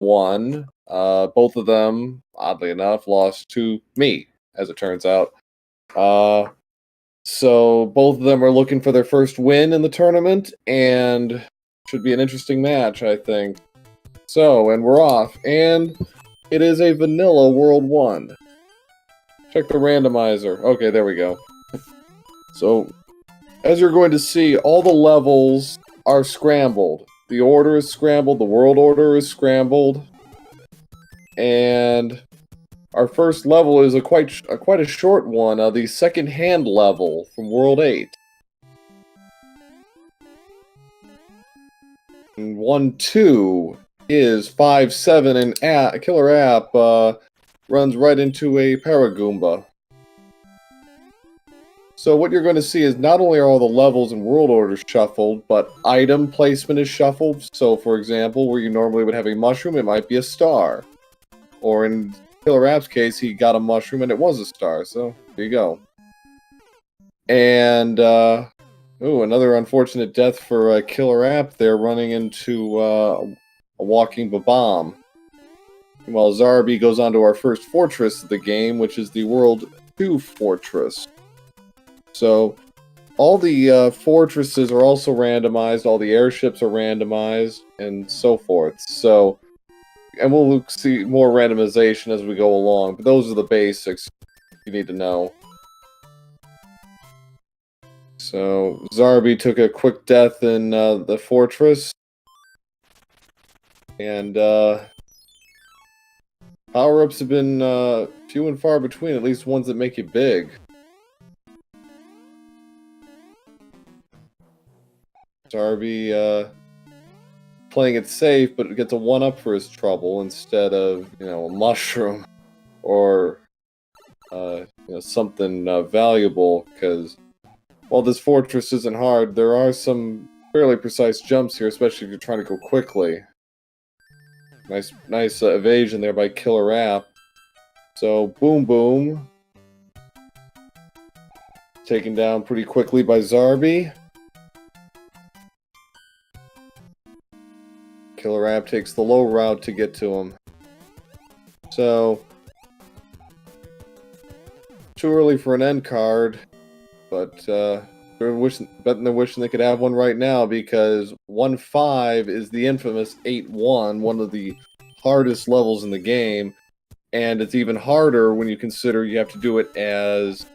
won. Both of them, oddly enough, lost to me, as it turns out. So both of them are looking for their first win in the tournament, and should be an interesting match, I think. So, and we're off, and it is a vanilla World 1. Check the randomizer. Okay, there we go. So, as you're going to see, all the levels are scrambled. The order is scrambled, the world order is scrambled, and our first level is quite a short one, the second-hand level from World 8. And 1-2 is 5-7, and Killer App runs right into a Paragoomba. So what you're going to see is not only are all the levels and world orders shuffled, but item placement is shuffled. So, for example, where you normally would have a mushroom, it might be a star. Or in Killer App's case, he got a mushroom and it was a star, so there you go. And, another unfortunate death for Killer App there, running into a walking bomb. While Zarby goes on to our first fortress of the game, which is the World 2 fortress. So, all the fortresses are also randomized, all the airships are randomized, and so forth. So, and we'll see more randomization as we go along, but those are the basics you need to know. So, Zarby took a quick death in the fortress, and power-ups have been few and far between, at least ones that make you big. Zarby playing it safe, but gets a 1-up for his trouble instead of, a mushroom or, something valuable, because while this fortress isn't hard, there are some fairly precise jumps here, especially if you're trying to go quickly. Nice evasion there by Killer App. So, boom, boom. Taken down pretty quickly by Zarby. Killer App takes the low route to get to him. So, too early for an end card, but they're wishing they could have one right now, because 1-5 is the infamous 8-1, one of the hardest levels in the game, and it's even harder when you consider you have to do it as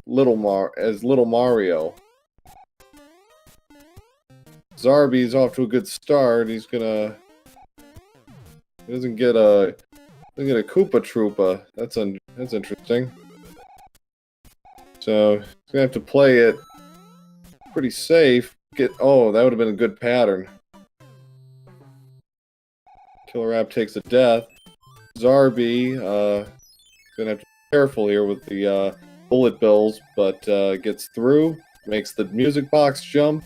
Little Mario. Zarby's off to a good start. He doesn't get a Koopa Troopa. That's interesting. So he's gonna have to play it pretty safe. Oh, that would have been a good pattern. Killer App takes a death. Zarby gonna have to be careful here with the bullet bills, but gets through. Makes the music box jump.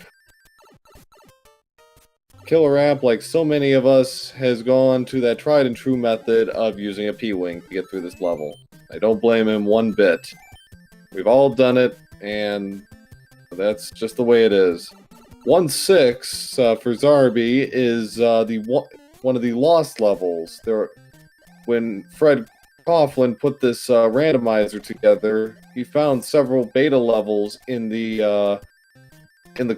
Killer App, like so many of us, has gone to that tried and true method of using a P-Wing to get through this level. I don't blame him one bit. We've all done it, and that's just the way it is. 1-6 for Zarby is one of the lost levels. When Fred Coughlin put this randomizer together, he found several beta levels in the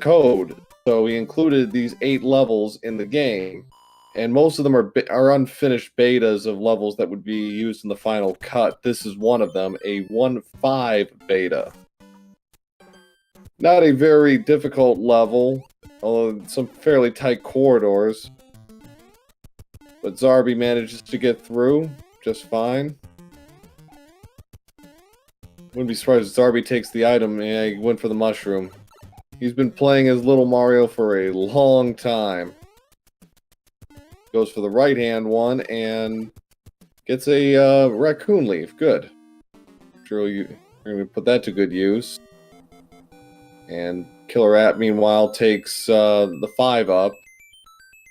code. So he included these 8 levels in the game, and most of them are unfinished betas of levels that would be used in the final cut. This is one of them, a 1-5 beta. Not a very difficult level, although some fairly tight corridors. But Zarby manages to get through just fine. Wouldn't be surprised if Zarby takes the item. Yeah, he went for the mushroom. He's been playing as Little Mario for a long time. Goes for the right-hand one and gets a raccoon leaf. Good. Sure, you're going to put that to good use. And Killer App, meanwhile, takes the 5-up.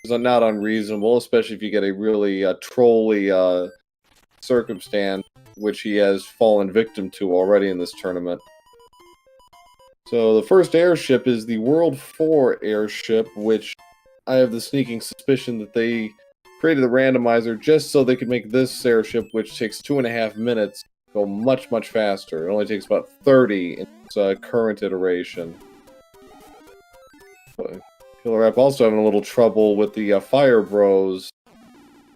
It's not unreasonable, especially if you get a really trolly circumstance, which he has fallen victim to already in this tournament. So the first airship is the World 4 airship, which I have the sneaking suspicion that they created the randomizer just so they could make this airship, which takes 2.5 minutes, go much, much faster. It only takes about 30 in its current iteration. KillerApp also having a little trouble with the Fire Bros.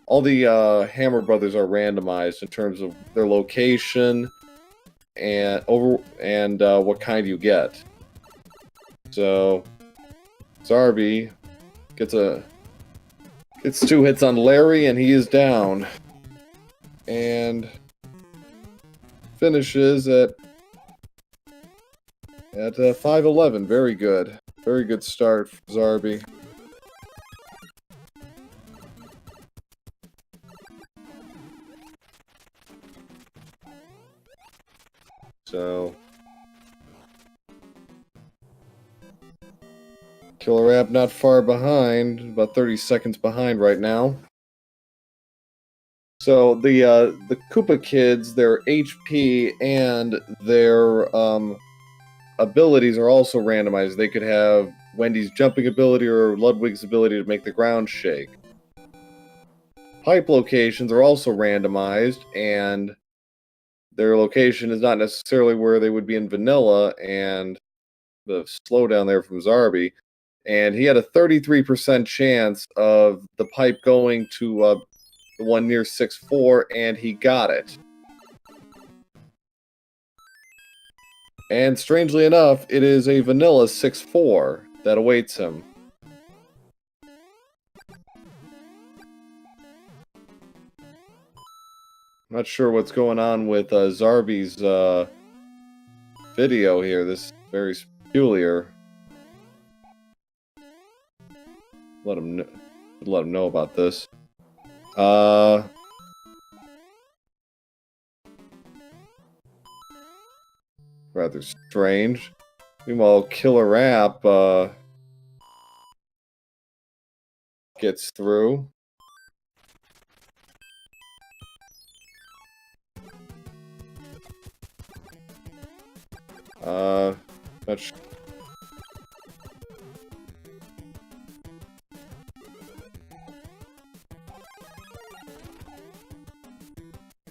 All the Hammer Brothers are randomized in terms of their location and what kind you get. So Zarby gets 2 hits on Larry, and he is down. And finishes at 511. Very good. Very good start for Zarby. So KillerApp not far behind, about 30 seconds behind right now. So the Koopa kids, their HP and their abilities are also randomized. They could have Wendy's jumping ability or Ludwig's ability to make the ground shake. Pipe locations are also randomized, and their location is not necessarily where they would be in vanilla, and the slowdown there from Zarby. And he had a 33% chance of the pipe going to the one near 6-4, and he got it. And strangely enough, it is a vanilla 6-4 that awaits him. I'm not sure what's going on with Zarby's video here. This is very peculiar. Let him know about this. Rather strange. Meanwhile, KillerApp gets through. Not sure.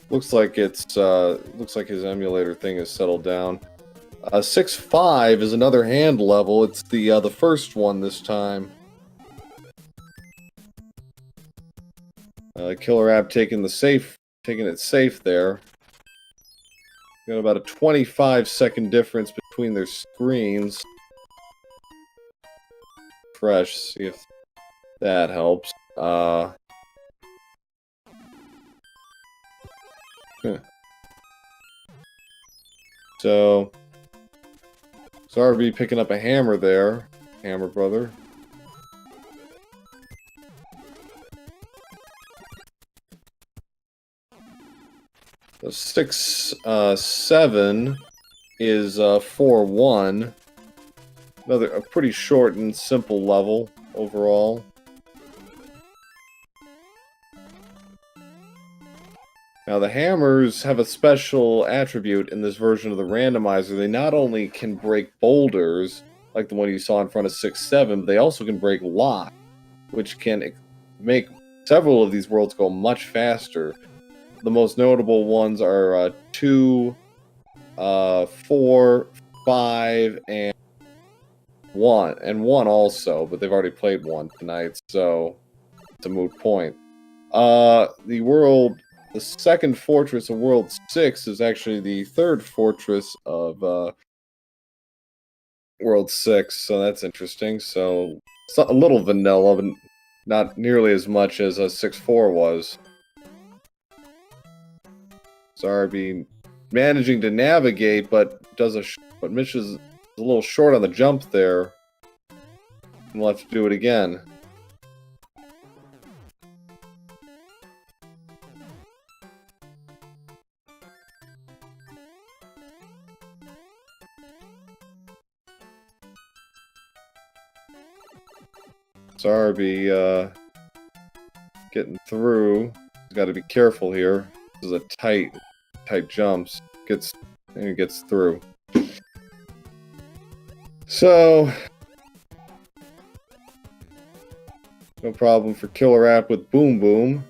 Looks like his emulator thing is settled down. 6-5 is another hand level. It's the first one this time. KillerApp taking it safe there. Got about a 25-second difference between their screens. Fresh, see if that helps. So Zarby picking up a hammer there, Hammer Brother. The 6-7 is 4-1. A pretty short and simple level overall. Now the hammers have a special attribute in this version of the randomizer. They not only can break boulders, like the one you saw in front of 6-7, but they also can break locks, which can make several of these worlds go much faster. The most notable ones are 2, 4, 5, and 1. And 1 also, but they've already played 1 tonight, so it's a moot point. The second fortress of World 6 is actually the third fortress of World 6, so that's interesting. So, it's a little vanilla, but not nearly as much as a 6-4 was. Zarby managing to navigate, but misses a little short on the jump there. And we'll have to do it again. Zarby getting through. He's got to be careful here. This is a tight jumps. He gets through. So No problem for Killer App with Boom Boom.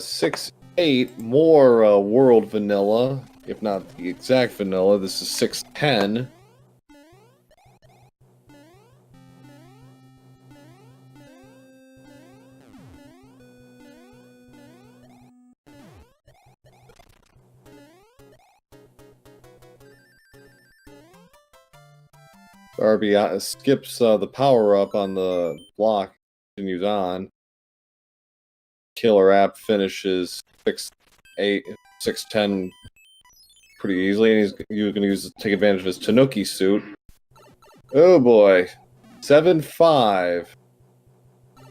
Six, 8, more World Vanilla, if not the exact vanilla. This is 610. Zarby skips the power-up on the block, continues on. Killer App finishes 6-8, 6-10 pretty easily, and he's going to take advantage of his Tanuki suit. Oh boy, 7-5.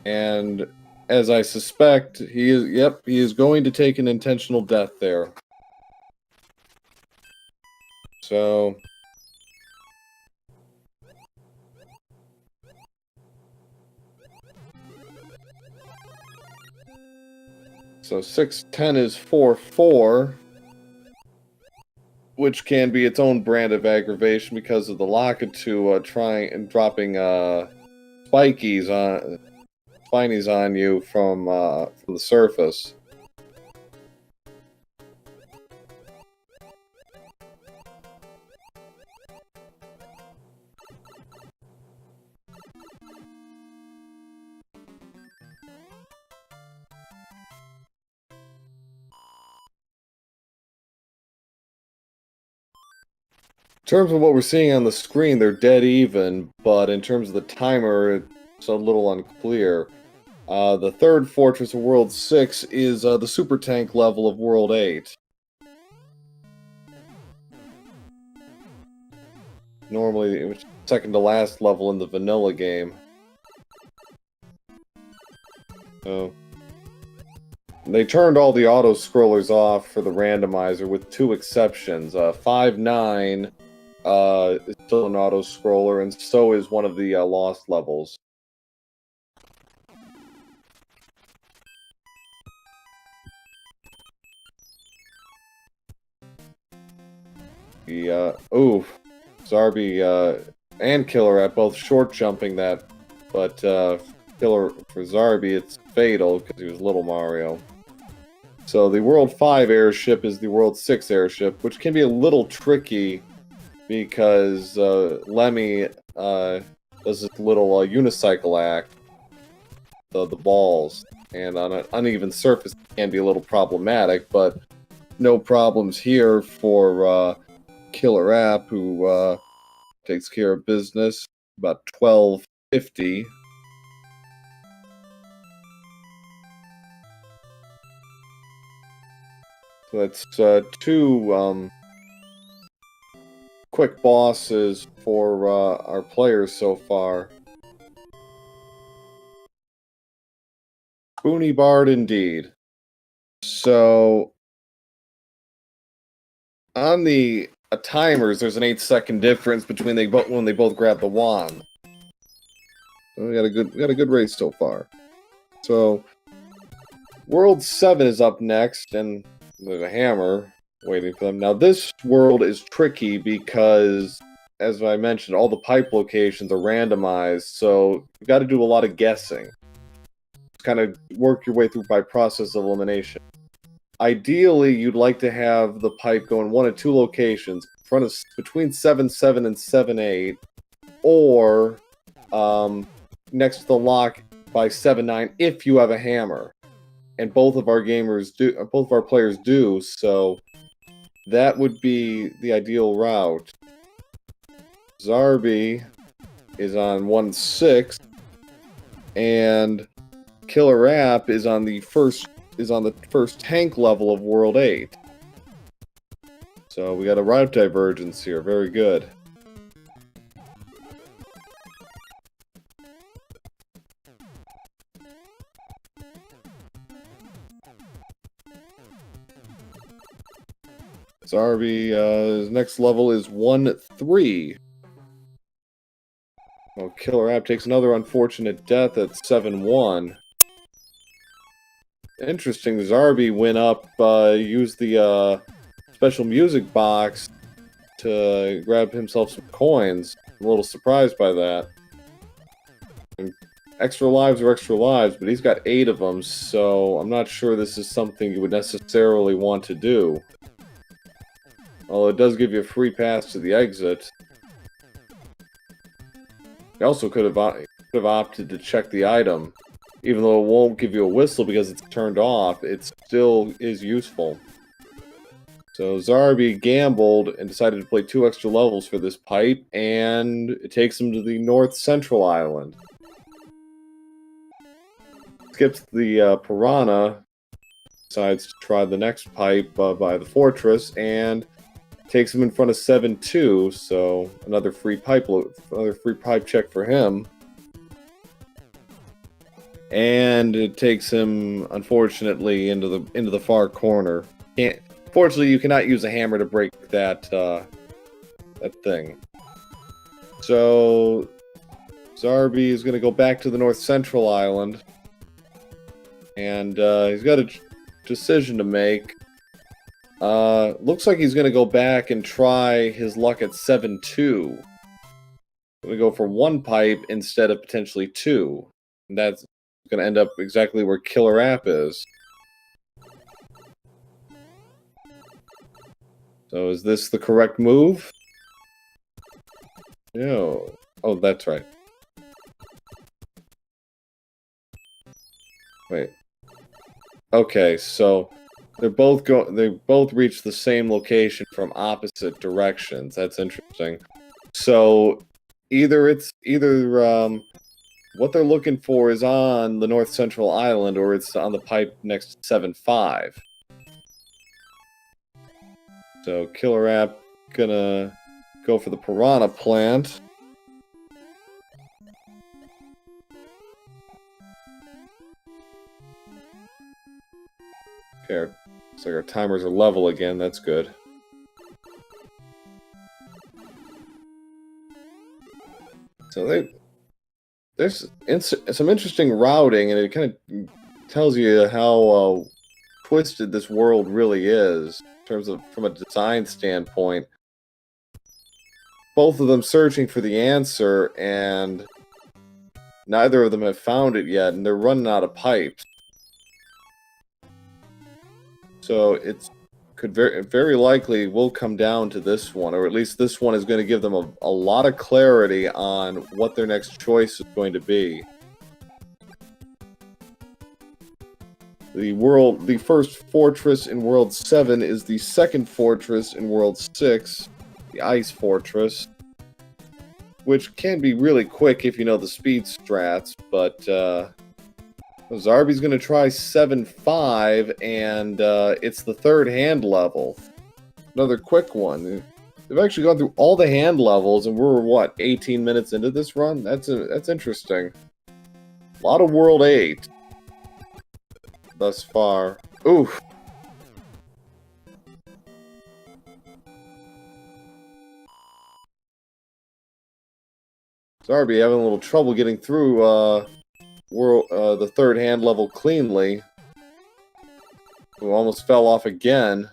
And as I suspect, he is going to take an intentional death there. So... So 6-10 is 4-4, which can be its own brand of aggravation because of the Lakitu trying and dropping spinies on you from the surface. In terms of what we're seeing on the screen, they're dead even, but in terms of the timer, it's a little unclear. The third fortress of World 6 is the super tank level of World 8. Normally, it was second to last level in the vanilla game. So, they turned all the auto-scrollers off for the randomizer with 2 exceptions. 5-9 is still an auto-scroller, and so is one of the lost levels. Zarby and Killer App both short jumping that, but for Zarby it's fatal because he was Little Mario. So the World 5 airship is the World 6 airship, which can be a little tricky because Lemmy does this little unicycle act, the balls, and on an uneven surface it can be a little problematic, but no problems here for Killer App, who takes care of business. About 1250. So that's 2 quick bosses for our players so far. Spoony Bard indeed. So on the timers, there's an 8-second difference between when they both grab the wand. So we got a good race so far. So World 7 is up next, and there's a hammer waiting for them. Now this world is tricky because, as I mentioned, all the pipe locations are randomized, so you've got to do a lot of guessing. Kind of work your way through by process of elimination. Ideally, you'd like to have the pipe go in 1 of 2 locations, between 7-7 and 7-8, or next to the lock by 7-9 if you have a hammer. And both of our players do, so that would be the ideal route. Zarby is on 1-6, and Killer App is on the first tank level of World 8. So we got a route divergence here. Very good. Zarby's next level is 1-3. Well, Killer App takes another unfortunate death at 7-1. Interesting. Zarby went up, used the special music box to grab himself some coins. I'm a little surprised by that. And extra lives are extra lives, but he's got 8 of them, so I'm not sure this is something you would necessarily want to do. Although it does give you a free pass to the exit. You also could have opted to check the item. Even though it won't give you a whistle because it's turned off, it still is useful. So Zarby gambled and decided to play 2 extra levels for this pipe, and it takes him to the North Central Island. Skips the Piranha, decides to try the next pipe by the fortress, and takes him in front of 7-2, so another free pipe check for him. And it takes him, unfortunately, into the far corner. Fortunately, you cannot use a hammer to break that thing. So Zarby is going to go back to the North Central Island, and he's got a decision to make. Looks like he's going to go back and try his luck at 7-2. Going to go for 1 pipe instead of potentially 2. And that's going to end up exactly where KillerApp is. So is this the correct move? No. Oh, that's right. Wait. Okay, so they both reach the same location from opposite directions. That's interesting. So either what they're looking for is on the North Central Island, or it's on the pipe next to 7-5. So KillerApp gonna go for the Piranha plant. Okay, looks like our timers are level again. That's good. So there's some interesting routing, and it kind of tells you how twisted this world really is in terms of from a design standpoint. Both of them searching for the answer, and neither of them have found it yet, and they're running out of pipes. So it could very likely will come down to this one, or at least this one is going to give them a lot of clarity on what their next choice is going to be. The first fortress in World 7 is the second fortress in World 6, the Ice Fortress, which can be really quick if you know the speed strats, but Zarby's going to try 7-5, and it's the 3rd hand level. Another quick one. They've actually gone through all the hand levels, and we're, what, 18 minutes into this run? That's interesting. A lot of World 8 thus far. Oof. Zarby having a little trouble getting through the 3rd hand level cleanly. Who almost fell off again.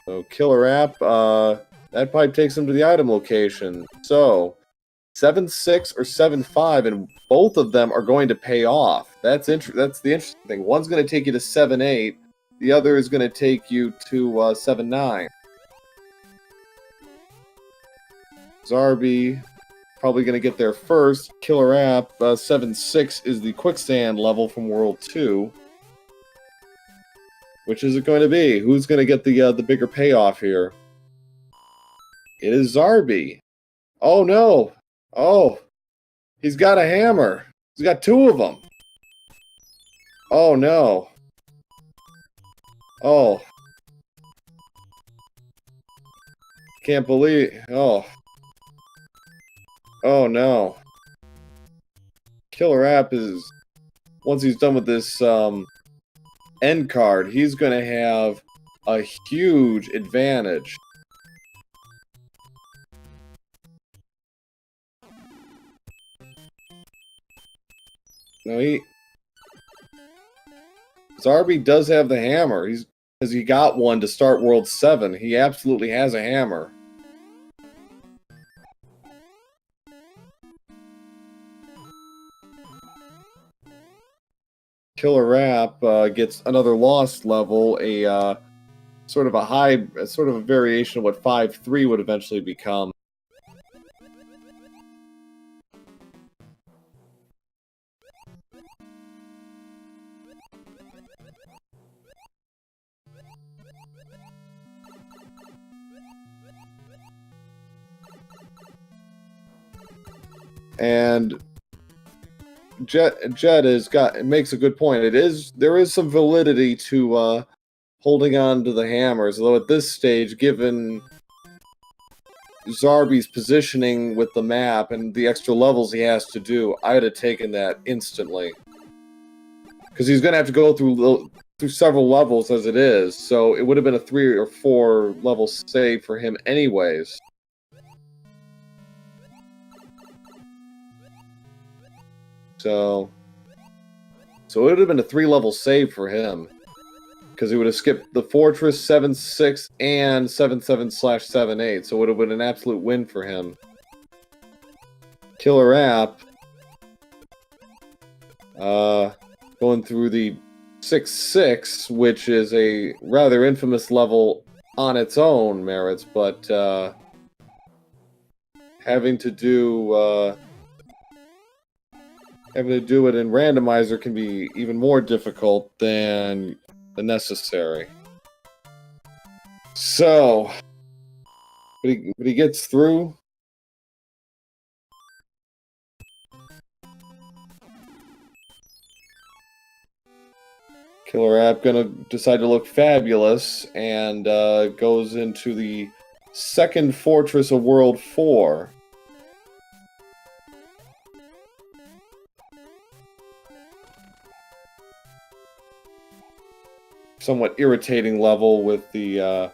So KillerApp, that pipe takes him to the item location. So 7-6 or 7-5, and both of them are going to pay off. That's the interesting thing. One's going to take you to 7-8. The other is going to take you to 7-9. Zarby probably going to get there first. KillerApp, 7-6 is the quicksand level from World 2. Which is it going to be? Who's going to get the bigger payoff here? It is Zarby. Oh no! Oh, he's got a hammer. He's got 2 of them. Oh no! Oh, can't believe. Oh. Oh no. KillerApp is, once he's done with this end card, he's going to have a huge advantage. No, Zarby does have the hammer. Because he got one to start World 7. He absolutely has a hammer. KillerApp gets another lost level, a sort of a variation of what 5-3 would eventually become. And Jet makes a good point. There is some validity to holding on to the hammers, although at this stage, given Zarby's positioning with the map and the extra levels he has to do, I'd have taken that instantly. Because he's going to have to go through several levels as it is, so it would have been a 3 or 4 level save for him anyways. So it would have been a 3-level save for him. Because he would have skipped the Fortress 7-6 and 7-7/7-8, so it would have been an absolute win for him. KillerApp going through the 6-6, which is a rather infamous level on its own merits, but having to do it in Randomizer can be even more difficult than necessary. So, but he gets through. KillerApp gonna decide to look fabulous and goes into the second fortress of World 4. Somewhat irritating level with the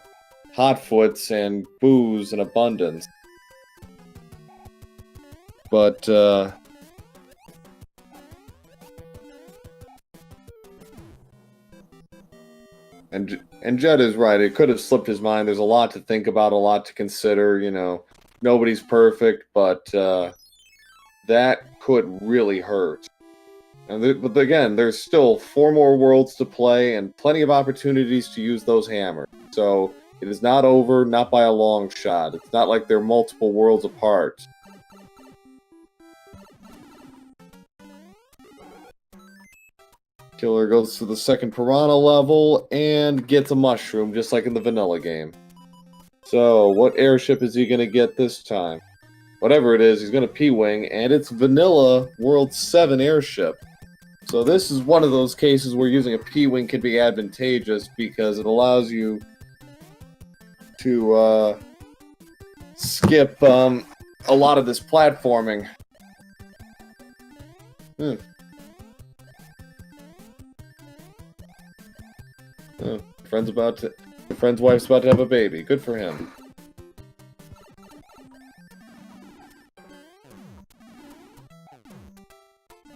hotfoots and booze in abundance. But and Jed is right. It could have slipped his mind. There's a lot to think about, a lot to consider. You know, nobody's perfect, but that could really hurt. But again, there's still 4 more worlds to play and plenty of opportunities to use those hammers. So it is not over, not by a long shot. It's not like they're multiple worlds apart. Killer goes to the second Piranha level and gets a mushroom, just like in the vanilla game. So, what airship is he going to get this time? Whatever it is, he's going to P-Wing, and it's vanilla World 7 airship. So this is one of those cases where using a P-Wing can be advantageous because it allows you to skip a lot of this platforming. Friend's wife's about to have a baby. Good for him.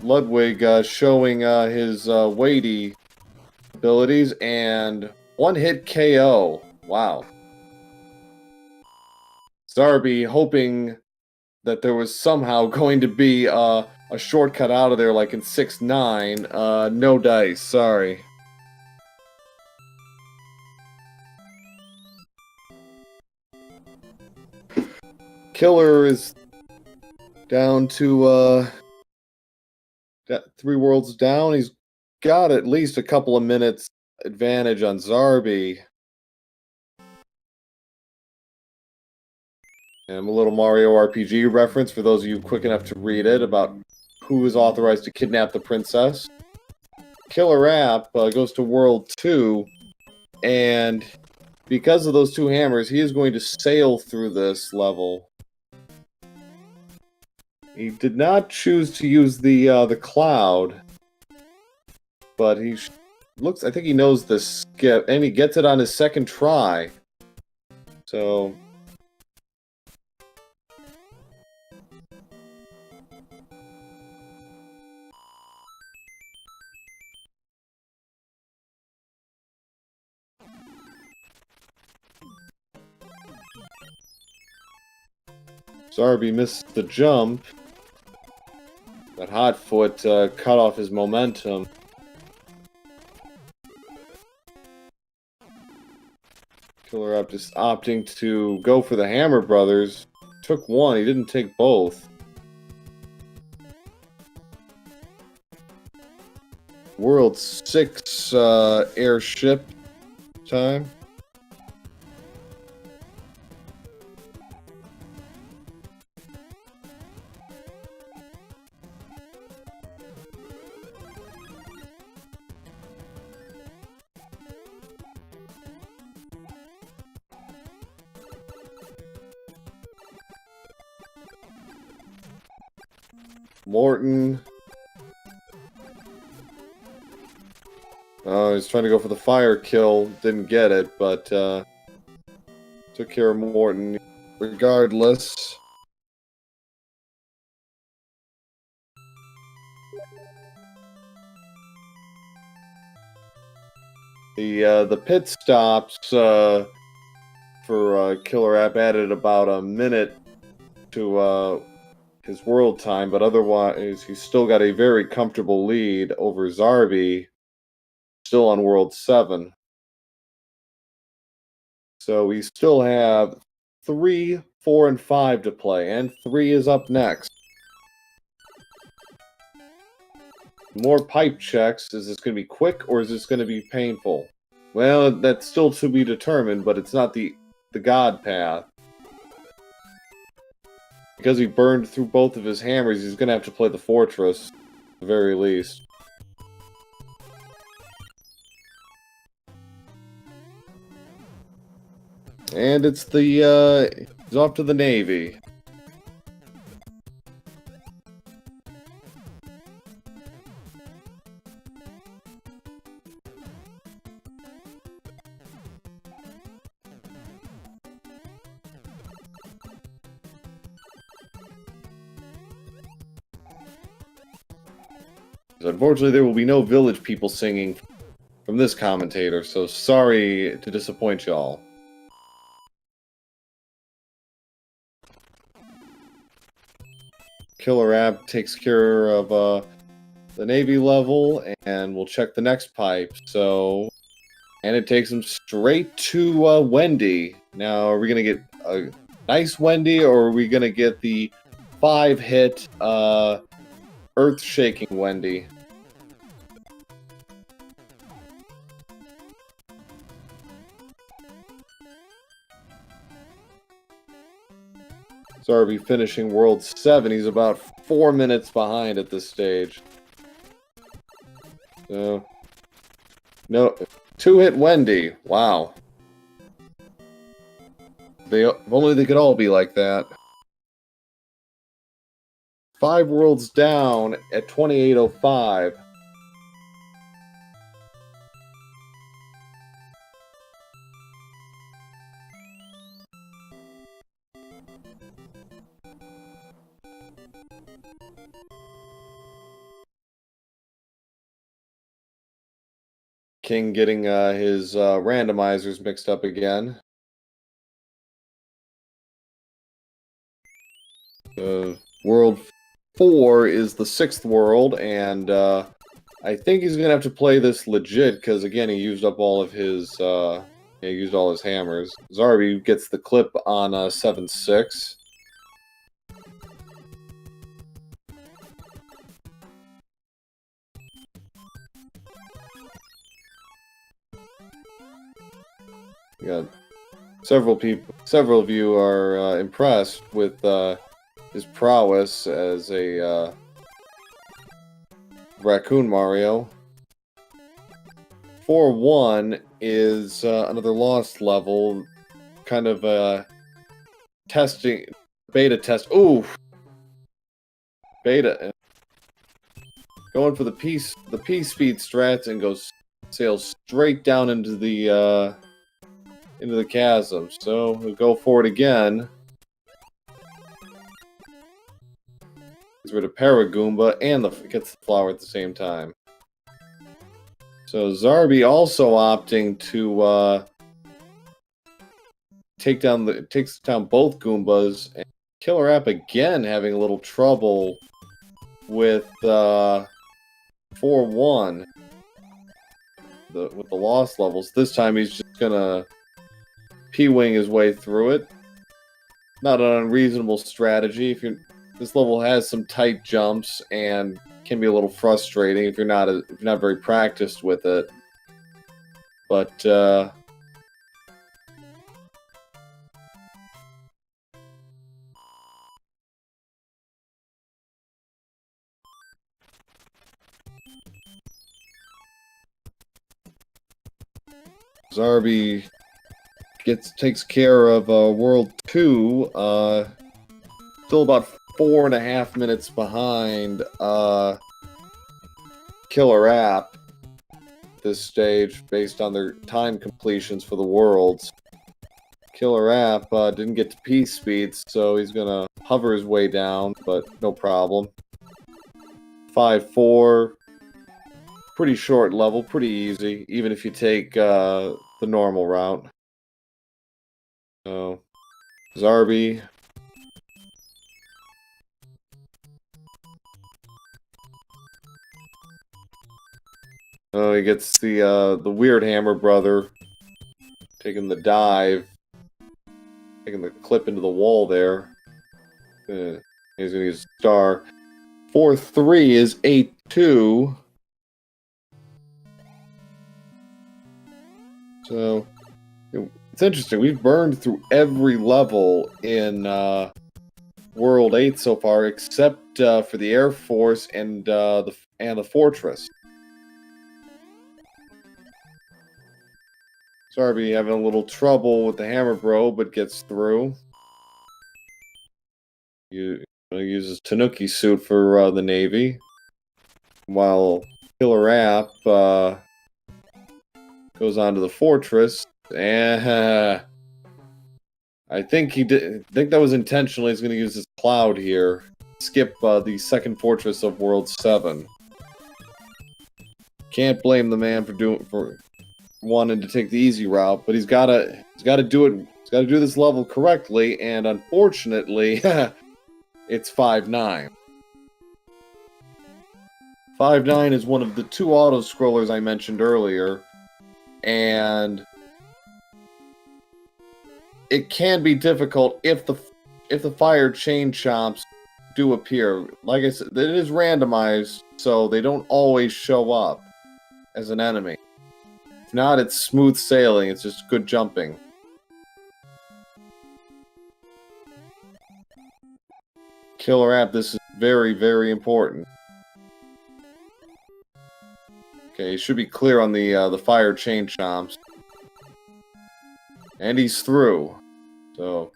Ludwig showing his weighty abilities and one-hit KO. Wow. Zarby hoping that there was somehow going to be a shortcut out of there like in 6-9. No dice, sorry. Killer is down to 3 worlds down. He's got at least a couple of minutes advantage on Zarby. And a little Mario RPG reference for those of you quick enough to read it about who is authorized to kidnap the princess. KillerApp goes to World 2, and because of those 2 hammers, he is going to sail through this level. He did not choose to use the cloud, but I think he knows the skip, and he gets it on his second try. So Zarby missed the jump. That hot foot cut off his momentum. KillerApp just opting to go for the Hammer Brothers. Took one, he didn't take both. World 6 airship time. Morton. He's trying to go for the fire kill. Didn't get it, but took care of Morton regardless. The pit stops for KillerApp added about a minute to his world time, but otherwise he's still got a very comfortable lead over Zarby, still on World 7. So we still have 3, 4, and 5 to play, and 3 is up next. More pipe checks. Is this going to be quick, or is this going to be painful? Well, that's still to be determined, but it's not the God path. Because he burned through both of his hammers, he's going to have to play the Fortress, at the very least. And it's the, he's off to the Navy. Unfortunately, there will be no village people singing from this commentator, so sorry to disappoint y'all. KillerApp takes care of the Navy level, and we'll check the next pipe. So, and it takes him straight to Wendy. Now, are we going to get a nice Wendy, or are we going to get the 5-hit earth-shaking Wendy? Zarby finishing World 7. He's about 4 minutes behind at this stage. So, no, 2-hit Wendy. Wow. If only they could all be like that. 5 worlds down at 28:05. King getting his randomizers mixed up again. World 4 is the 6th world, and I think he's gonna have to play this legit because again he used up all of his he used all his hammers. Zarby gets the clip on 7-6. Yeah, several of you are impressed with his prowess as a Raccoon Mario. 4-1 is another lost level, kind of testing, beta test. Ooh, beta going for the P speed strats and sails straight down into the chasm. So we'll go for it again. Gets rid of Paragoomba and gets the flower at the same time. So Zarby also opting to takes down both Goombas and KillerApp again having a little trouble with 4-1 with the loss levels. This time he's just gonna P-wing his way through it. Not an unreasonable strategy. This level has some tight jumps and can be a little frustrating if you're not very practiced with it. But Zarby takes care of World 2. Still about 4.5 minutes behind KillerApp this stage based on their time completions for the worlds. KillerApp didn't get to peace speeds, so he's gonna hover his way down, but no problem. 5-4. Pretty short level, pretty easy, even if you take the normal route. So, Zarby. Oh, he gets the weird hammer brother taking the dive, taking the clip into the wall there. He's gonna use star. 4-3 is 8-2. So, it's interesting. We've burned through every level in World 8 so far, except for the Air Force and the Fortress. Zarby having a little trouble with the hammer bro, but gets through. Uses Tanuki suit for the Navy, while KillerApp goes on to the Fortress, and I think that was intentional. He's going to use his cloud here, skip the second Fortress of World 7. Can't blame the man for wanting to take the easy route, but he's got to do it. He's got to do this level correctly, and unfortunately, it's 5-9. 5-9 is one of the 2 auto-scrollers I mentioned earlier, and it can be difficult if the fire chain chomps do appear. Like I said, it is randomized, so they don't always show up as an enemy. If not, it's smooth sailing. It's just good jumping. KillerApp, this is very, very important. Okay, he should be clear on the fire chain chomps. And he's through. So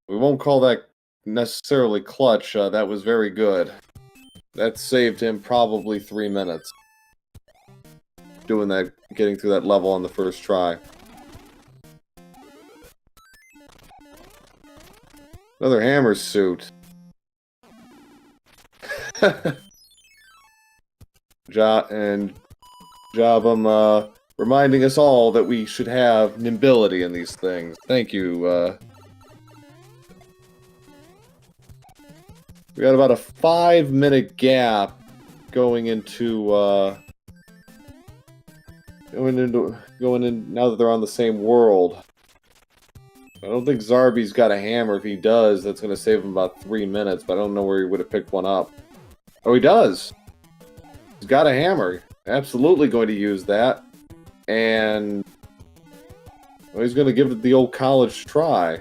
we won't call that necessarily clutch. That was very good. That saved him probably 3 minutes. Doing that, getting through that level on the first try. Another hammer suit. Job reminding us all that we should have nimbility in these things. Thank you. We got about a 5-minute gap going into going in now that they're on the same world. I don't think Zarby's got a hammer. If he does, that's going to save him about 3 minutes, but I don't know where he would have picked one up. Oh, he does! He's got a hammer. Absolutely going to use that. And well, he's going to give it the old college try.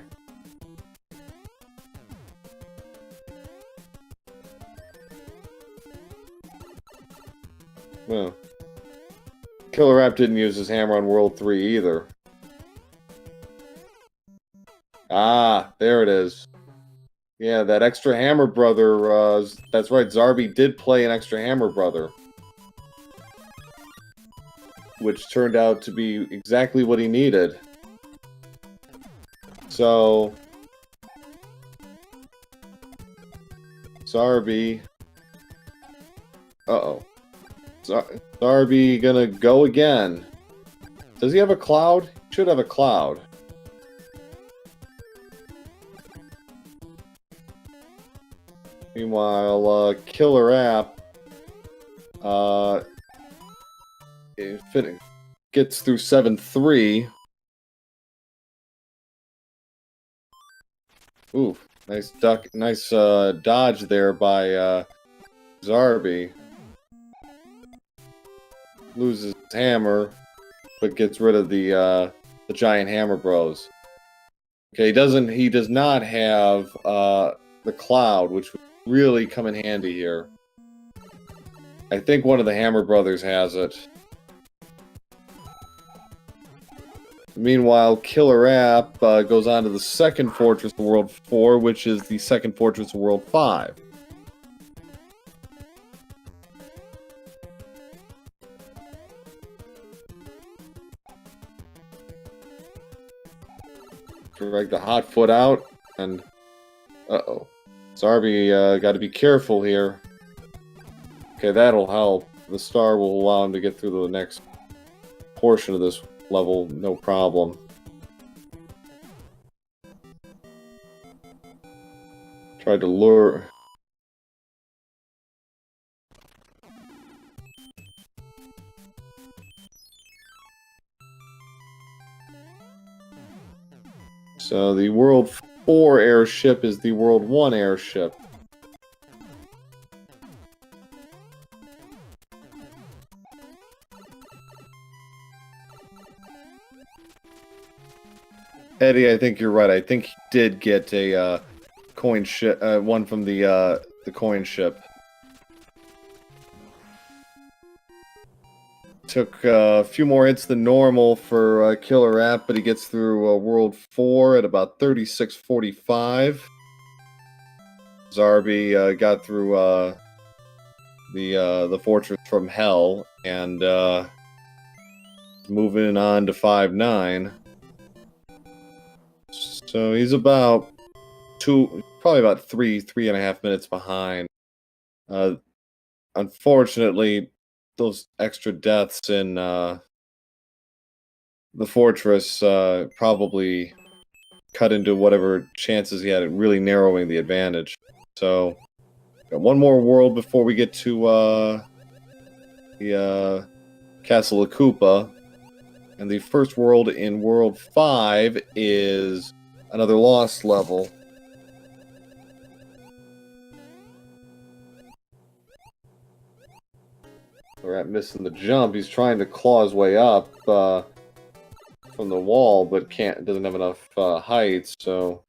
Well, KillerApp didn't use his hammer on World 3 either. Ah, there it is. Yeah, that extra hammer brother, that's right, Zarby did play an extra hammer brother. Which turned out to be exactly what he needed. So Zarby... Uh-oh. Zarby gonna go again. Does he have a cloud? He should have a cloud. Meanwhile, Killer App if it gets through 7-3. Ooh, nice duck, nice dodge there by Zarby. Loses his hammer, but gets rid of the giant hammer bros. Okay, he does not have the cloud, which would really come in handy here. I think one of the Hammer Brothers has it. Meanwhile, Killer App goes on to the second fortress of World 4, which is the second fortress of World 5. Drag the hot foot out, and uh-oh. Zarby got to be careful here. Okay, that'll help. The star will allow him to get through the next portion of this level, no problem. Tried to lure... So the World 4 airship is the World 1 airship. Eddie, I think you're right. I think he did get a coin ship, one from the coin ship. Took a few more hits than normal for Killer App, but he gets through World 4 at about 36:45. Zarby got through the Fortress from Hell, and moving on to 5-9. So he's about probably about three and a half minutes behind. Unfortunately, those extra deaths in the fortress probably cut into whatever chances he had at really narrowing the advantage. So, got one more world before we get to the Castle of Koopa. And the first world in World 5 is another lost level. We're at missing the jump. He's trying to claw his way up from the wall, but doesn't have enough height, so...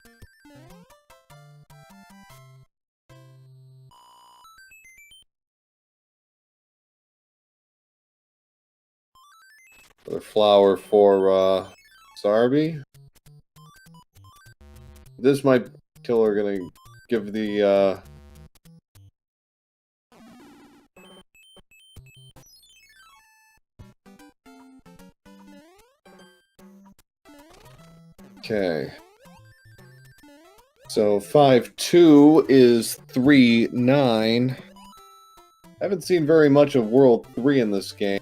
Another flower for Zarby. This might Killer gonna give the Okay. So 5-2 is 3-9. Haven't seen very much of World 3 in this game.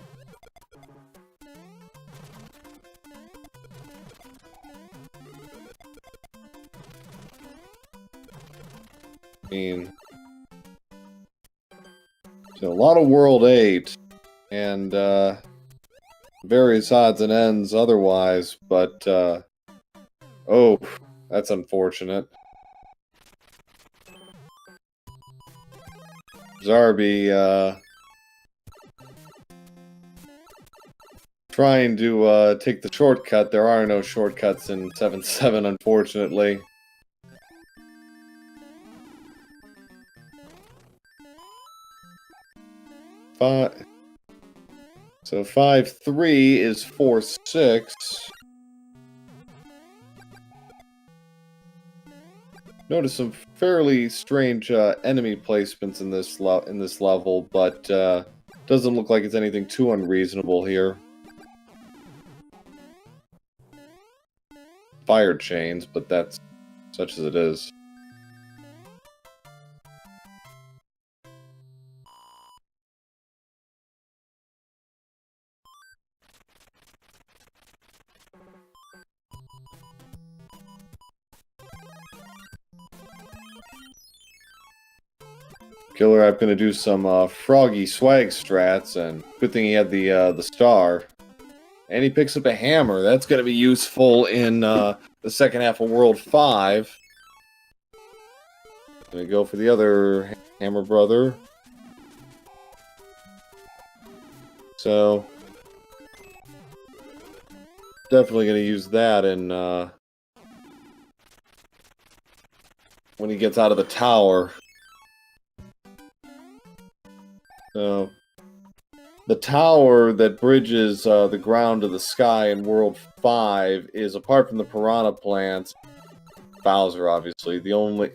So a lot of World 8 and various odds and ends otherwise, but oh, that's unfortunate. Zarby trying to take the shortcut. There are no shortcuts in 7-7, unfortunately. So 5-3 is 4-6. Notice some fairly strange enemy placements in this level, but doesn't look like it's anything too unreasonable here. Fire chains, but that's such as it is. KillerApp gonna do some froggy swag strats, and good thing he had the star. And he picks up a hammer. That's gonna be useful in the second half of World 5. Gonna go for the other hammer brother. So definitely gonna use that in when he gets out of the tower. So the tower that bridges the ground to the sky in World 5 is, apart from the piranha plants, Bowser obviously, the only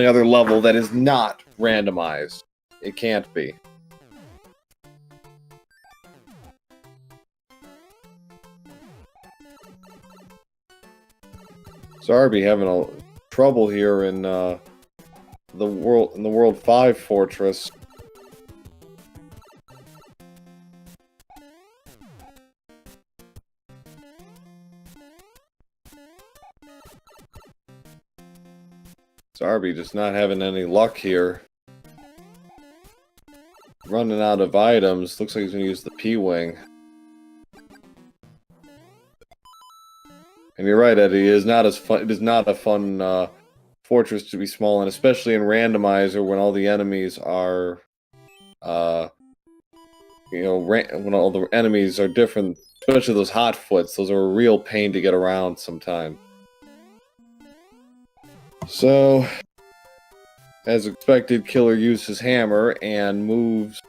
other level that is not randomized. It can't be. Zarby having a trouble here in the World 5 fortress. Zarby just not having any luck here. Running out of items. Looks like he's going to use the P-Wing. And you're right, Eddie. It is not as fun. It is not a fun fortress to be small in, especially in Randomizer when all the enemies are, when all the enemies are different. Especially those hotfoots. Those are a real pain to get around sometimes. So, as expected, Killer used his hammer and moves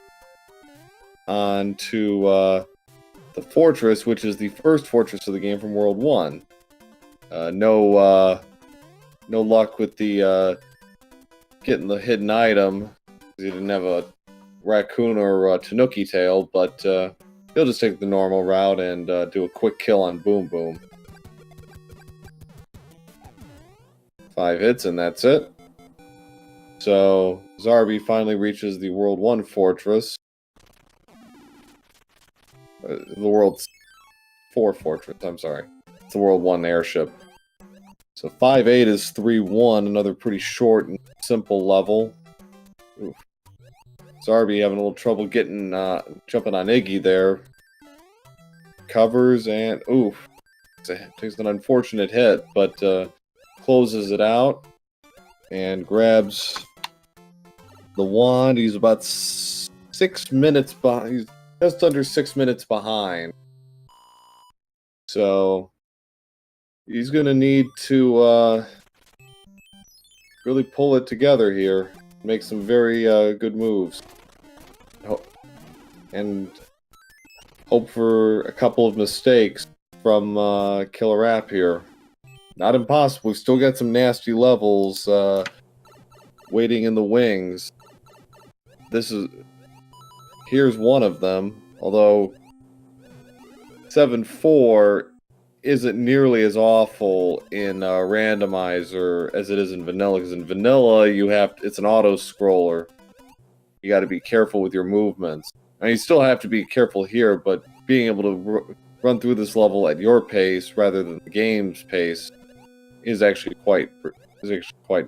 on to the fortress, which is the first fortress of the game from World 1. No luck with the getting the hidden item. He didn't have a raccoon or a tanuki tail, but he'll just take the normal route and do a quick kill on Boom Boom. 5 hits and that's it. So Zarby finally reaches the World 1 fortress. The World 4 fortress, I'm sorry. It's the World 1 airship. So 5-8 is 3-1, another pretty short and simple level. Oof. Zarby having a little trouble getting jumping on Iggy there. Covers and oof. Takes an unfortunate hit, but closes it out and grabs the wand. He's about 6 minutes behind. He's just under 6 minutes behind. So he's going to need to really pull it together here. Make some very good moves. And hope for a couple of mistakes from KillerApp here. Not impossible. We've still got some nasty levels waiting in the wings. Here's one of them. Although 7-4 isn't nearly as awful in Randomizer as it is in Vanilla. Because in Vanilla, it's an auto scroller. You got to be careful with your movements. I mean, you still have to be careful here, but being able to run through this level at your pace rather than the game's pace is actually quite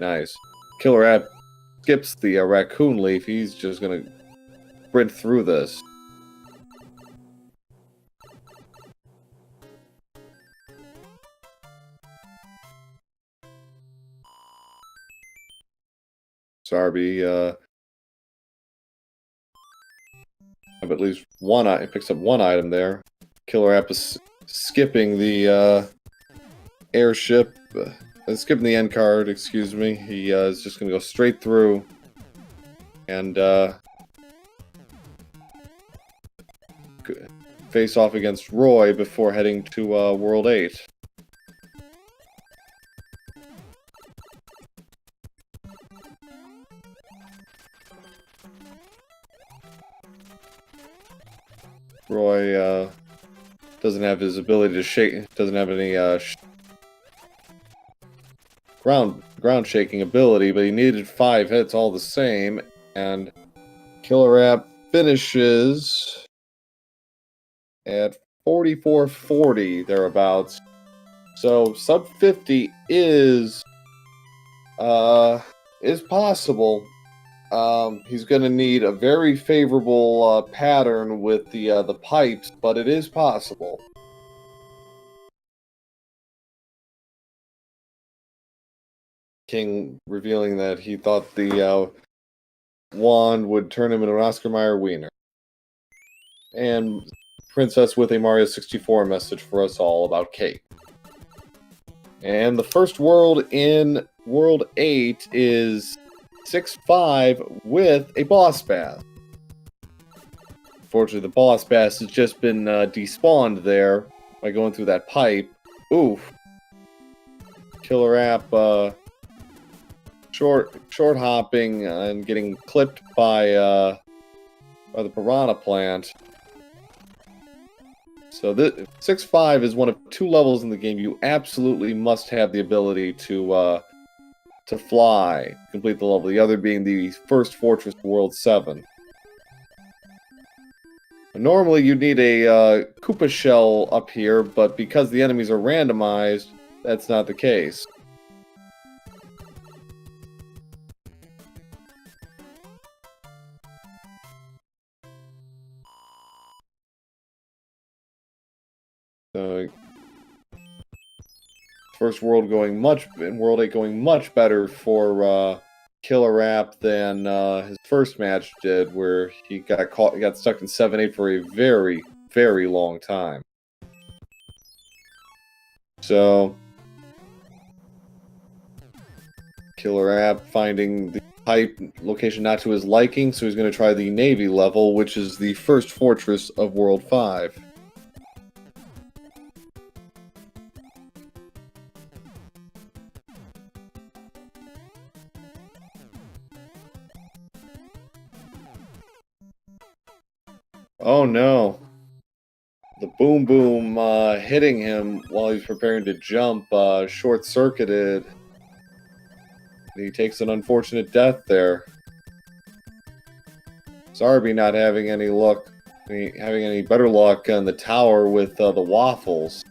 nice. KillerApp skips the raccoon leaf. He's just gonna sprint through this. Zarby have at least one. It picks up one item there. KillerApp is skipping the airship. Skipping the end card, excuse me. He is just going to go straight through and face off against Roy before heading to World 8. Roy doesn't have his ability to shake, doesn't have any ground shaking ability, but he needed 5 hits all the same, and KillerApp finishes at 44-40 thereabouts. So sub 50 is possible. He's going to need a very favorable pattern with the pipes, but it is possible. King revealing that he thought the wand would turn him into an Oscar Mayer wiener. And Princess with a Mario 64 message for us all about Kate. And the first world in World 8 is 6-5 with a boss bass. Unfortunately, the boss bass has just been despawned there by going through that pipe. Oof. KillerApp short hopping and getting clipped by the piranha plant. So this 6-5 is one of 2 levels in the game you absolutely must have the ability to fly, complete the level. The other being the first fortress World 7. Normally you'd need a Koopa shell up here, but because the enemies are randomized, that's not the case. First world going in World 8 going much better for KillerApp than his first match did, where he got stuck in 7-8 for a very, very long time. So KillerApp finding the pipe location not to his liking, so he's going to try the Navy level, which is the first fortress of World 5. Oh no. The boom boom hitting him while he's preparing to jump short-circuited. He takes an unfortunate death there. Zarby not having any luck, having any better luck on the tower with the waffles.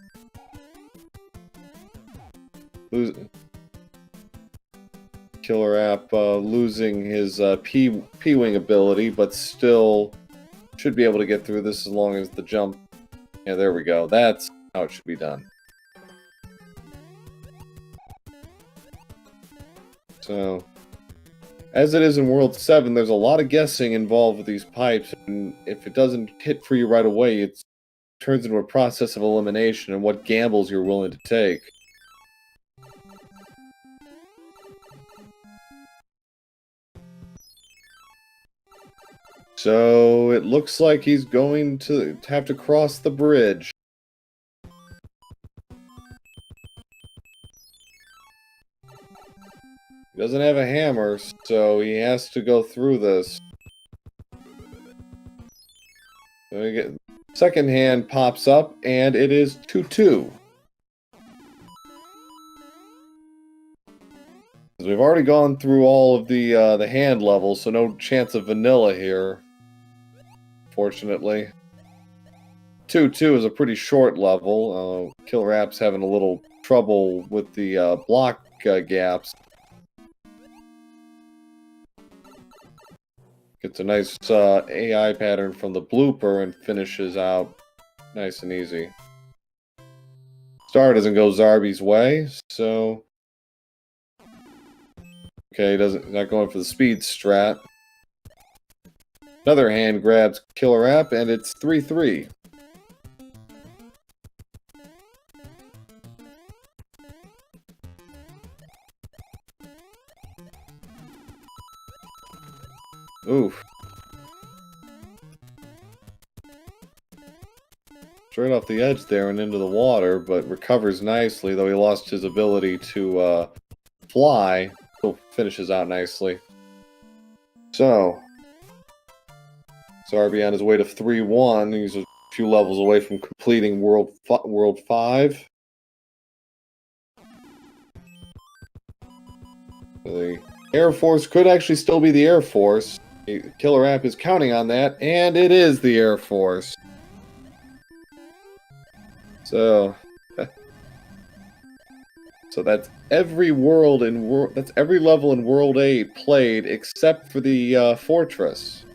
KillerApp losing his P-Wing ability, but still should be able to get through this as long as the jump. Yeah, there we go. That's how it should be done. So, as it is in World 7, there's a lot of guessing involved with these pipes, and if it doesn't hit for you right away, it turns into a process of elimination and what gambles you're willing to take. So, it looks like he's going to have to cross the bridge. He doesn't have a hammer, so he has to go through this. So second hand pops up, and it is 2-2. We've already gone through all of the hand levels, so no chance of vanilla here. Fortunately. 2-2 is a pretty short level. KillerApp's having a little trouble with the block gaps. Gets a nice AI pattern from the blooper and finishes out nice and easy. Star doesn't go Zarby's way, so... Okay, not going for the speed strat. Another hand grabs KillerApp, and it's 3-3. Oof. Straight off the edge there and into the water, but recovers nicely, though he lost his ability to fly. Still finishes out nicely. So, Zarby on his way to 3-1. He's a few levels away from completing World 5. The Air Force could actually still be the Air Force. KillerApp is counting on that, and it is the Air Force. So that's every world in that's every level in World 8 played except for the fortress.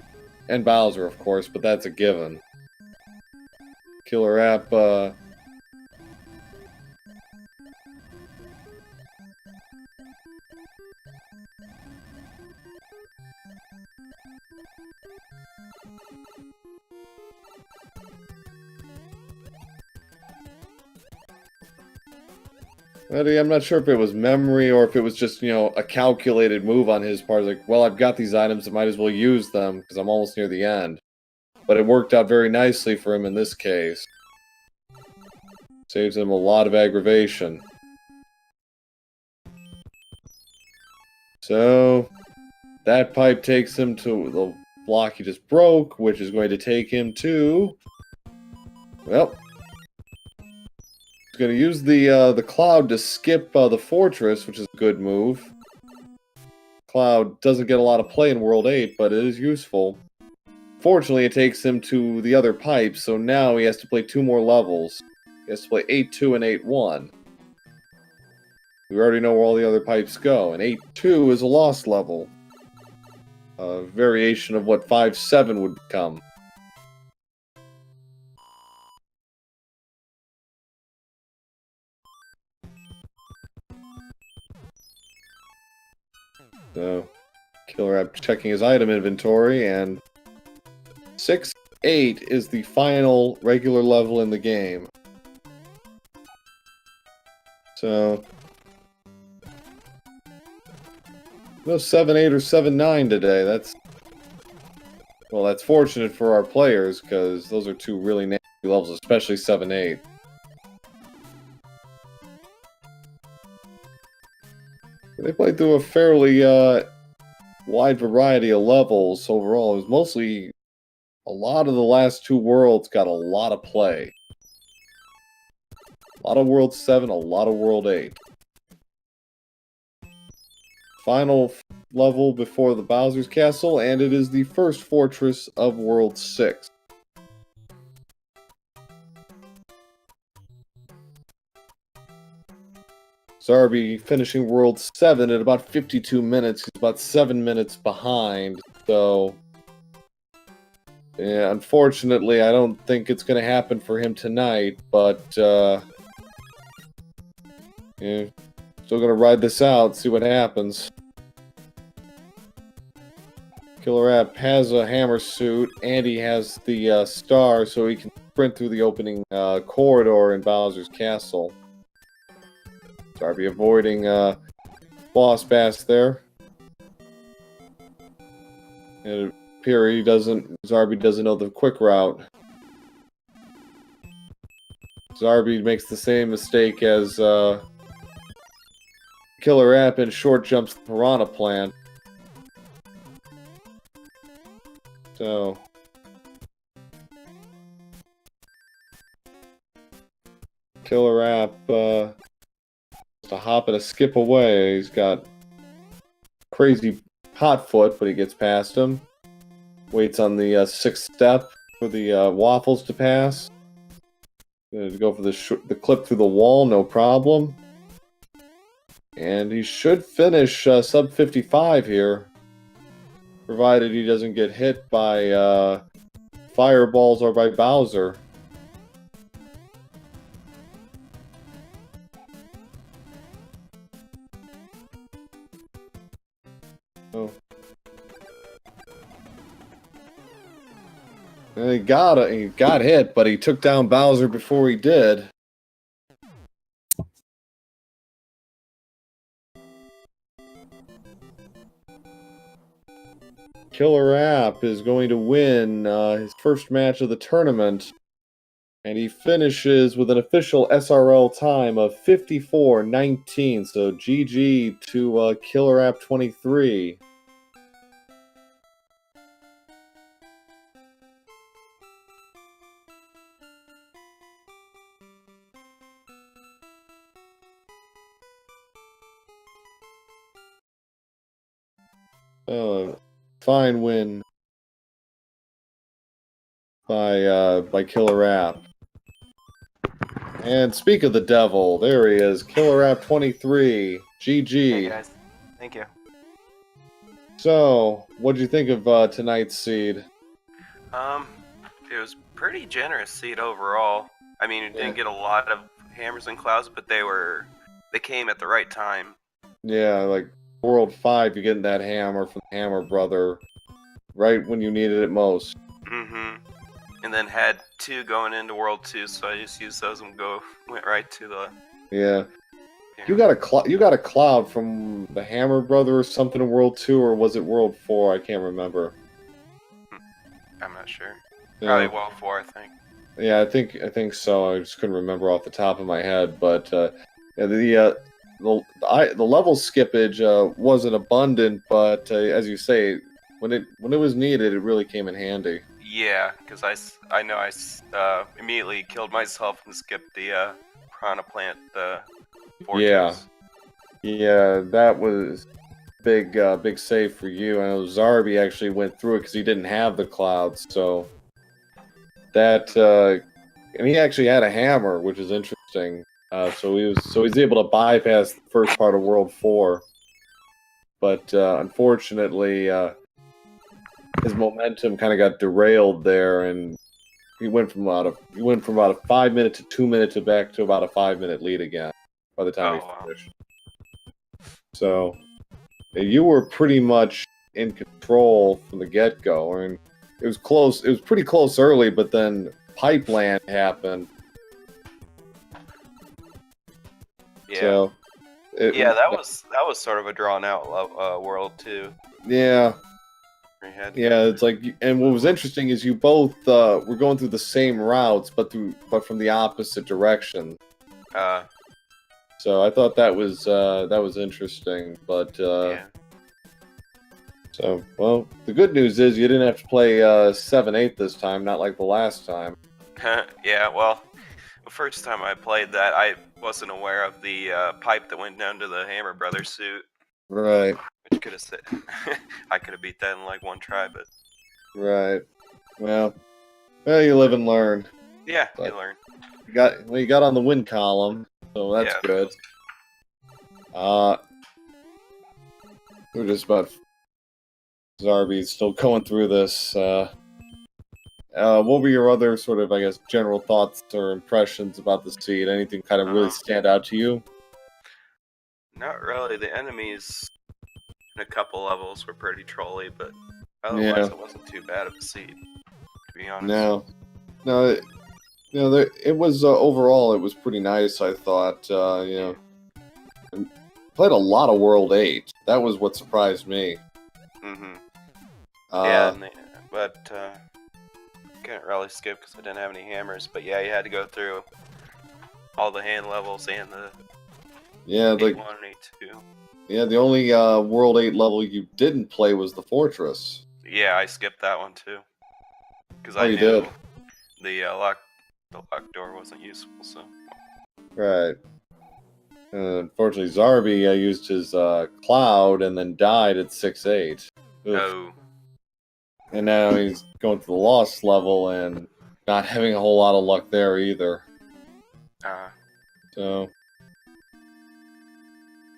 And Bowser, of course, but that's a given. Killer App, I'm not sure if it was memory or if it was just, a calculated move on his part. Like, well, I've got these items, I might as well use them because I'm almost near the end. But it worked out very nicely for him in this case. Saves him a lot of aggravation. So, that pipe takes him to the block he just broke, which is going to take him to... Well... He's going to use the cloud to skip the fortress, which is a good move. Cloud doesn't get a lot of play in World 8, but it is useful. Fortunately, it takes him to the other pipes, so now he has to play 2 more levels. He has to play 8-2 and 8-1. We already know where all the other pipes go, and 8-2 is a lost level. A variation of what 5-7 would become. So, Killer App checking his item inventory, and 6-8 is the final regular level in the game. So, no 7-8 or 7-9 today. That's fortunate for our players, because those are 2 really nasty levels, especially 7-8. They played through a fairly wide variety of levels overall. It was mostly a lot of the last 2 worlds got a lot of play. A lot of World 7, a lot of World 8. Final level before the Bowser's Castle, and it is the first fortress of World 6. Zarby finishing World 7 at about 52 minutes. He's about 7 minutes behind, so... Yeah, unfortunately, I don't think it's going to happen for him tonight, but, yeah, still going to ride this out, see what happens. Killer App has a hammer suit, and he has the star, so he can sprint through the opening corridor in Bowser's Castle. Zarby avoiding Boss Bass there. And it appears Zarby doesn't know the quick route. Zarby makes the same mistake as Killer App and short jumps the Piranha Plant. So... Killer App, to hop and a skip away. He's got crazy hot foot, but he gets past him. Waits on the 6th step for the waffles to pass. Gonna go for the clip through the wall, no problem. And he should finish sub 55 here, provided he doesn't get hit by fireballs or by Bowser. Oh. And he got hit, but he took down Bowser before he did. Killer App is going to win his first match of the tournament, and he finishes with an official SRL time of 54-19. So GG to KillerApp23. Fine win by Killer App. And speak of the devil, there he is, KillerApp23. GG. Hey guys, thank you. So, what'd you think of tonight's seed? It was pretty generous seed overall. I mean, it didn't get a lot of hammers and clouds, but they came at the right time. Yeah, like World 5, you're getting that hammer from the Hammer Brother right when you needed it most. And then had 2 going into World 2, so I just used those and went right to the... Yeah. You got a cloud from the Hammer Brother or something in World 2, or was it World 4? I can't remember. I'm not sure. Yeah. Probably World 4, I think. Yeah, I think so. I just couldn't remember off the top of my head, but yeah, the level skippage wasn't abundant, but as you say, when it was needed, it really came in handy. Yeah, because I know I immediately killed myself and skipped the Piranha Plant fortress. Yeah, that was big save for you. I know Zarby actually went through it because he didn't have the clouds, so that and he actually had a hammer, which is interesting. So he's able to bypass the first part of World 4, but unfortunately, his momentum kind of got derailed there, and he went from about a 5-minute to 2 minutes to back to about a 5-minute lead again by the time he finished. So you were pretty much in control from the get-go. I mean, it was close. It was pretty close early, but then Pipeland happened. Yeah. So that was sort of a drawn out world too. Yeah. Yeah, it's like, and what was interesting is you both were going through the same routes, but from the opposite direction. So I thought that was interesting, but yeah. So, well, the good news is you didn't have to play 7-8 this time, not like the last time. Yeah, well, the first time I played that, I wasn't aware of the pipe that went down to the Hammer Brothers suit. Right. Which could have I could have beat that in like one try, but... Right. Well, you live and learn. Yeah, you learn. You got on the win column, so that's good. We're just about... Zarby's still going through this. What were your other sort of, I guess, general thoughts or impressions about the seed? Anything kind of really stand out to you? Not really. The enemies in a couple levels were pretty trolly, but otherwise it wasn't too bad of a seed, to be honest. No, it was overall it was pretty nice. I thought, played a lot of World 8. That was what surprised me. Yeah, but couldn't really skip because I didn't have any hammers. But yeah, you had to go through all the hand levels and the 8-1 and 8-2. Yeah, the only World 8 level you didn't play was the Fortress. Yeah, I skipped that one too. Because I knew the lock door wasn't useful, so... Right. Unfortunately, Zarby used his Cloud and then died at 6-8. Oh. And now he's going to the Lost level and not having a whole lot of luck there either.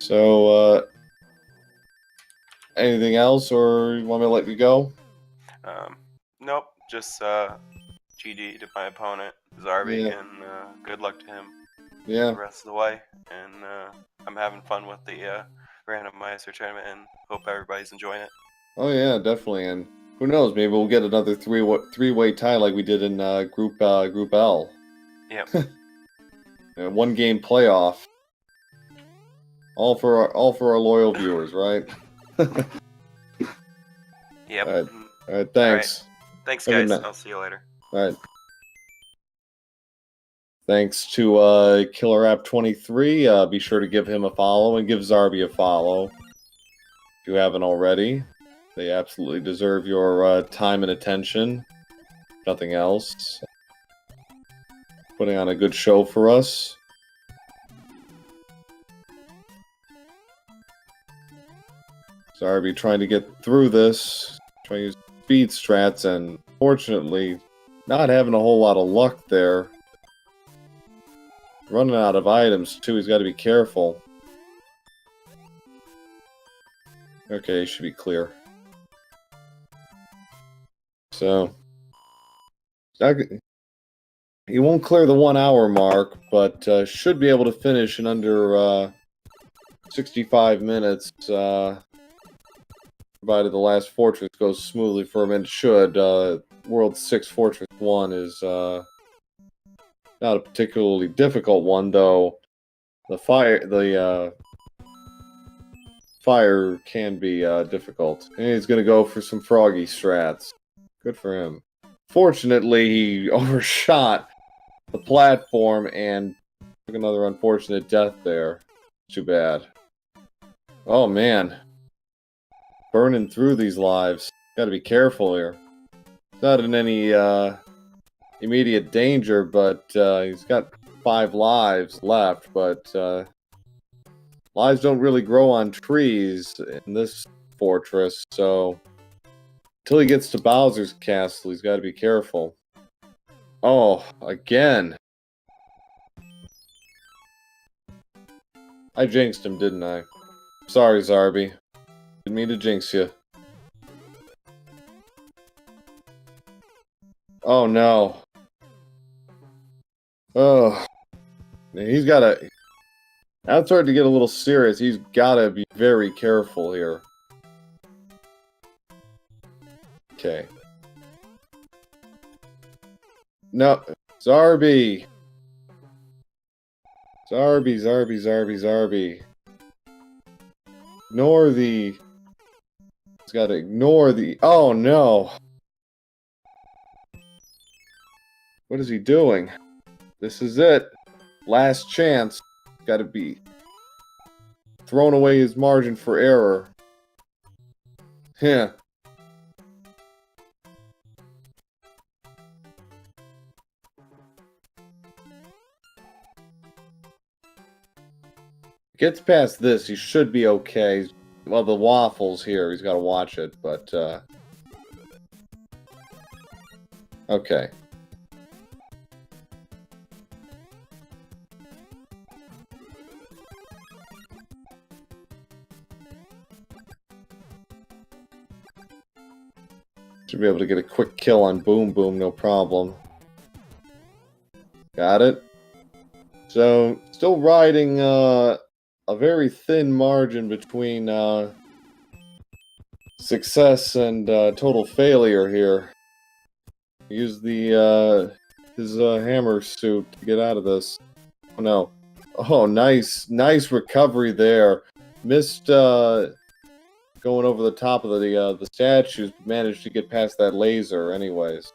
So, anything else, or you want me to let you go? Nope. Just GG to my opponent, Zarby, and good luck to him the rest of the way. And I'm having fun with the randomizer tournament, and hope everybody's enjoying it. Oh yeah, definitely. And who knows? Maybe we'll get another three-way tie like we did in Group L. Yep. One game playoff. All for our loyal viewers, right? Yep. All right. Thanks. All right. Thanks, guys. I'll see you later. All right. Thanks to KillerApp23. Be sure to give him a follow and give Zarby a follow if you haven't already. They absolutely deserve your time and attention. Nothing else. Putting on a good show for us. Zarby trying to get through this, trying to use speed strats, and fortunately not having a whole lot of luck there. running out of items, too. He's got to be careful. Okay, he should be clear. So, he won't clear the 1 hour mark, but should be able to finish in under 65 minutes, provided the last fortress goes smoothly for him, and it should. World 6 Fortress 1 is not a particularly difficult one, though the fire can be difficult. And he's going to go for some froggy strats. Good for him. Fortunately, he overshot the platform and took another unfortunate death there. Too bad. Oh, man. Burning through these lives. Gotta be careful here. He's not in any immediate danger, but he's got 5 lives left, but lives don't really grow on trees in this fortress, so until he gets to Bowser's castle, he's got to be careful. Oh, again. I jinxed him, didn't I? Sorry, Zarby. Didn't mean to jinx you. Oh, no. Oh. He's got to... Now it's starting to get a little serious. He's got to be very careful here. Okay. No. Zarby! Zarby. Ignore the... He's got to ignore the... Oh, no! What is he doing? This is it. Last chance. Got to be thrown away his margin for error. Yeah. Gets past this, he should be okay. Well, the waffles here, he's got to watch it, but okay. Should be able to get a quick kill on Boom Boom, no problem. Got it. So, still riding a very thin margin between success and total failure here. Use the his hammer suit to get out of this. Oh no. Oh, nice recovery there. Missed going over the top of the statues, but managed to get past that laser anyways.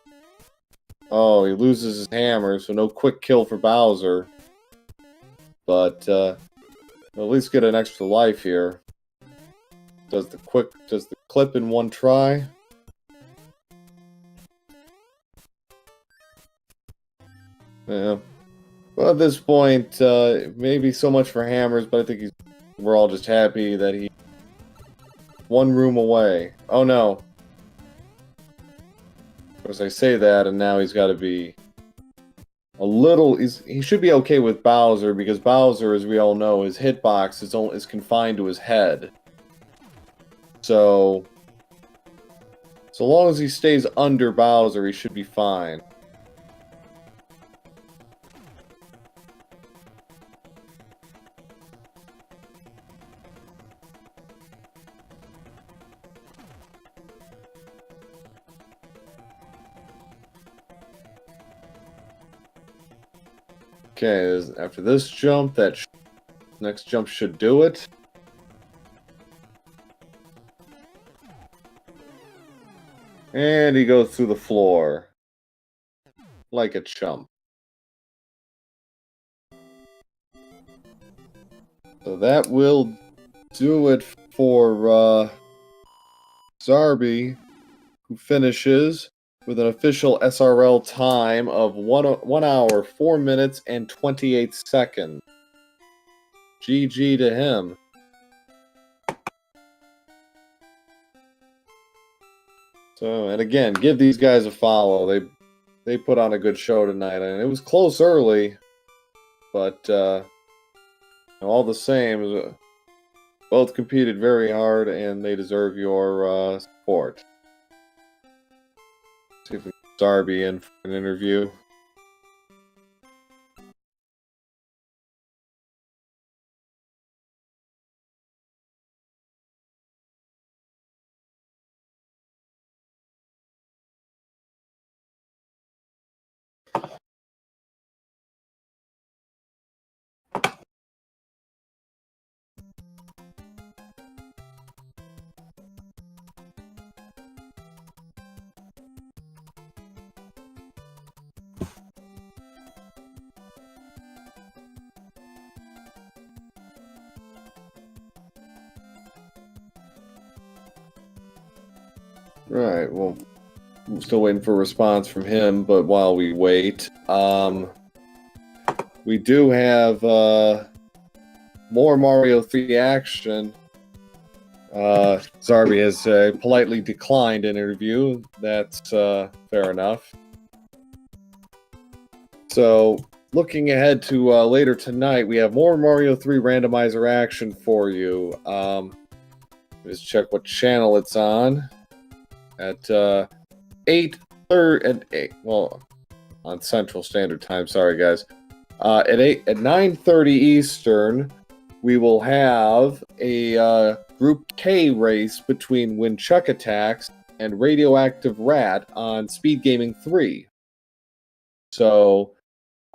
Oh, he loses his hammer, so no quick kill for Bowser. But at least get an extra life here. Does the clip in one try. Yeah. Well, at this point, maybe so much for hammers, but I think we're all just happy that he one room away. Oh no. Of course, I say that, and now he's got to be a little... He should be okay with Bowser, because Bowser, as we all know, his hitbox is confined to his head. So long as he stays under Bowser, he should be fine. Okay, after this jump, that next jump should do it. And he goes through the floor. Like a chump. So that will do it for Zarby, who finishes with an official SRL time of 1 hour, 4 minutes, and 28 seconds. GG to him. So, and again, give these guys a follow. They put on a good show tonight, and it was close early. but all the same, both competed very hard, and they deserve your support. See if we can get Zarby in for an interview. Right, well, I'm still waiting for a response from him, but while we wait, we do have more Mario 3 action. Zarby has politely declined an interview. That's fair enough. So, looking ahead to later tonight, we have more Mario 3 randomizer action for you. Let's check what channel it's on. At 8:30, well, on Central Standard Time. Sorry, guys. At 9:30 Eastern, we will have a Group K race between Winchuck Attacks and Radioactive Rat on Speed Gaming 3. So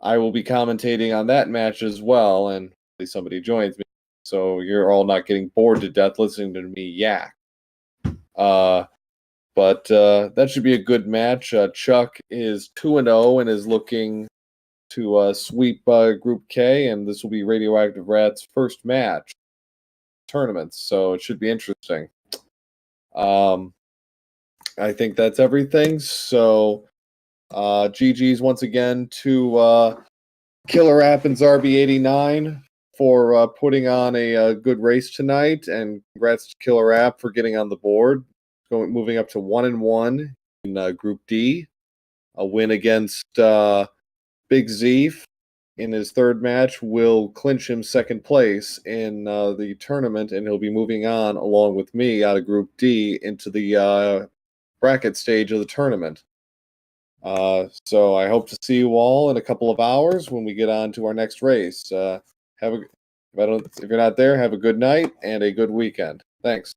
I will be commentating on that match as well, and hopefully somebody joins me, so you're all not getting bored to death listening to me yak. But that should be a good match. Chuck is 2-0 and is looking to sweep Group K, and this will be Radioactive Rat's first match tournaments, so it should be interesting. I think that's everything. So GG's once again to KillerApp and Zarby89 for putting on a good race tonight, and congrats to KillerApp for getting on the board. Moving up to 1-1 in Group D. A win against Big Zeef in his third match will clinch him second place in the tournament, and he'll be moving on along with me out of Group D into the bracket stage of the tournament. So I hope to see you all in a couple of hours when we get on to our next race. If you're not there, have a good night and a good weekend. Thanks.